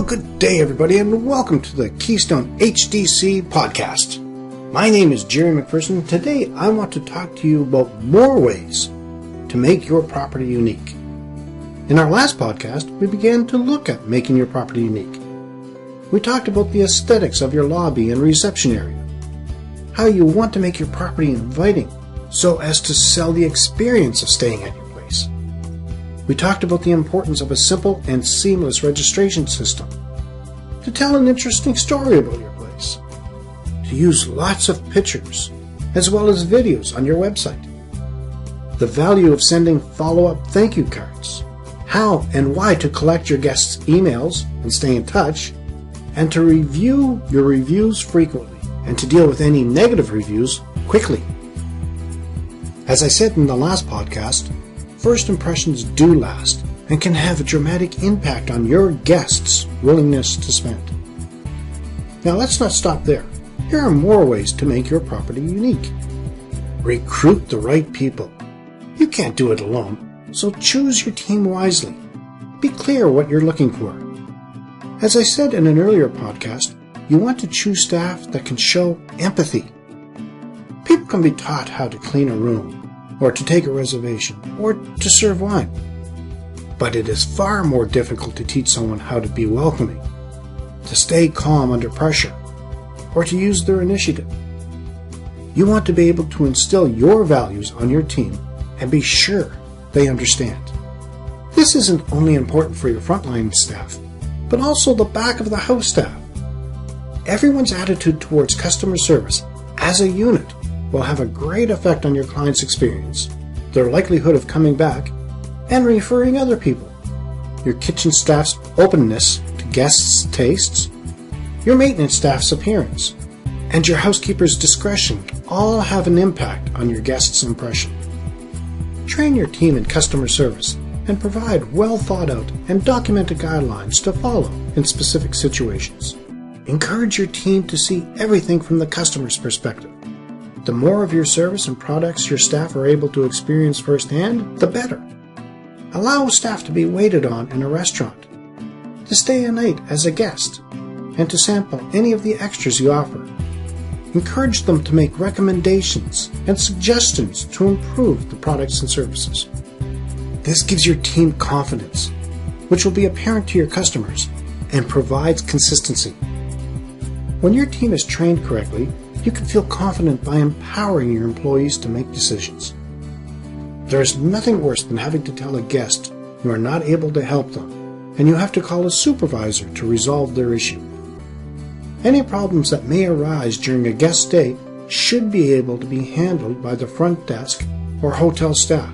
good day, everybody, and welcome to the Keystone HDC podcast. My name is Jerry McPherson. Today, I want to talk to you about more ways to make your property unique. In our last podcast, we began to look at making your property unique. We talked about the aesthetics of your lobby and reception area, how you want to make your property inviting so as to sell the experience of staying at your place. We talked about the importance of a simple and seamless registration system, to tell an interesting story about your place, to use lots of pictures as well as videos on your website, the value of sending follow-up thank you cards, how and why to collect your guests' emails and stay in touch, and to review your reviews frequently and to deal with any negative reviews quickly. As I said in the last podcast, first impressions do last and can have a dramatic impact on your guests' willingness to spend. Now let's not stop there. Here are more ways to make your property unique. Recruit the right people. You can't do it alone, so choose your team wisely. Be clear what you're looking for. As I said in an earlier podcast, you want to choose staff that can show empathy. People can be taught how to clean a room, or to take a reservation, or to serve wine. But it is far more difficult to teach someone how to be welcoming, to stay calm under pressure, or to use their initiative. You want to be able to instill your values on your team and be sure they understand. This isn't only important for your frontline staff, but also the back of the house staff. Everyone's attitude towards customer service as a unit will have a great effect on your client's experience, their likelihood of coming back, and referring other people. Your kitchen staff's openness to guests' tastes, your maintenance staff's appearance, and your housekeeper's discretion all have an impact on your guests' impression. Train your team in customer service and provide well thought out and documented guidelines to follow in specific situations. Encourage your team to see everything from the customer's perspective. The more of your service and products your staff are able to experience firsthand, the better. Allow staff to be waited on in a restaurant, to stay a night as a guest, and to sample any of the extras you offer. Encourage them to make recommendations and suggestions to improve the products and services. This gives your team confidence, which will be apparent to your customers and provides consistency. When your team is trained correctly, you can feel confident by empowering your employees to make decisions. There is nothing worse than having to tell a guest you are not able to help them, and you have to call a supervisor to resolve their issue. Any problems that may arise during a guest stay should be able to be handled by the front desk or hotel staff.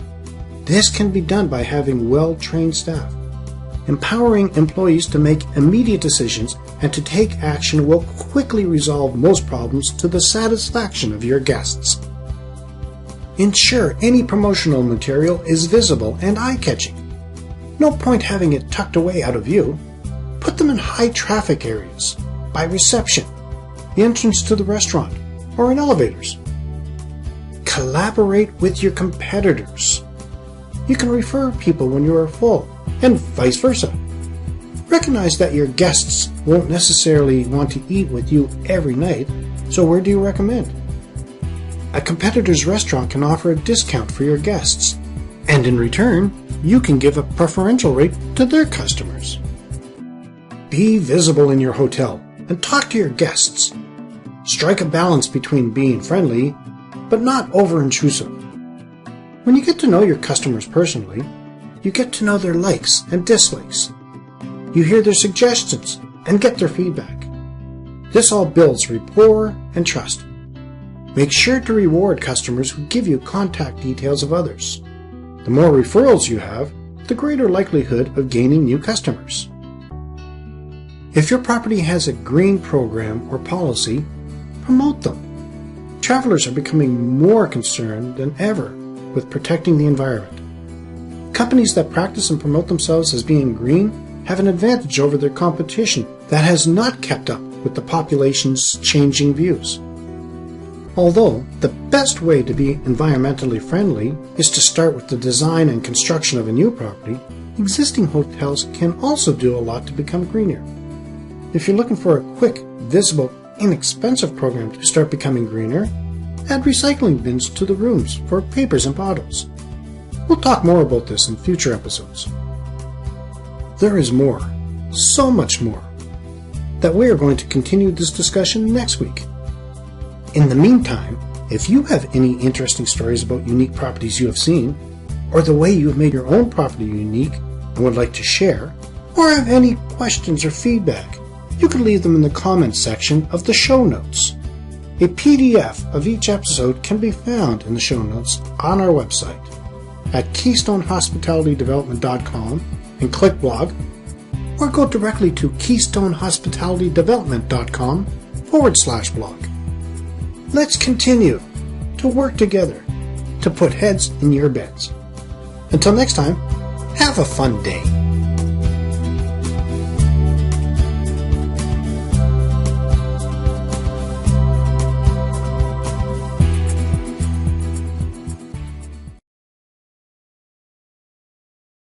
This can be done by having well-trained staff. Empowering employees to make immediate decisions and to take action will quickly resolve most problems to the satisfaction of your guests. Ensure any promotional material is visible and eye-catching. No point having it tucked away out of view. Put them in high-traffic areas, by reception, the entrance to the restaurant, or in elevators. Collaborate with your competitors. You can refer people when you are full, and vice versa. Recognize that your guests won't necessarily want to eat with you every night, so where do you recommend? A competitor's restaurant can offer a discount for your guests, and in return, you can give a preferential rate to their customers. Be visible in your hotel and talk to your guests. Strike a balance between being friendly, but not over-intrusive. When you get to know your customers personally, you get to know their likes and dislikes. You hear their suggestions and get their feedback. This all builds rapport and trust. Make sure to reward customers who give you contact details of others. The more referrals you have, the greater likelihood of gaining new customers. If your property has a green program or policy, promote them. Travelers are becoming more concerned than ever with protecting the environment. Companies that practice and promote themselves as being green have an advantage over their competition that has not kept up with the population's changing views. Although the best way to be environmentally friendly is to start with the design and construction of a new property, existing hotels can also do a lot to become greener. If you're looking for a quick, visible, inexpensive program to start becoming greener, add recycling bins to the rooms for papers and bottles. We'll talk more about this in future episodes. There is more, so much more, that we are going to continue this discussion next week. In the meantime, if you have any interesting stories about unique properties you have seen, or the way you have made your own property unique and would like to share, or have any questions or feedback, you can leave them in the comments section of the show notes. A PDF of each episode can be found in the show notes on our website at KeystoneHospitalityDevelopment.com and click blog, or go directly to KeystoneHospitalityDevelopment.com/blog. Let's continue to work together to put heads in your beds. Until next time, have a fun day.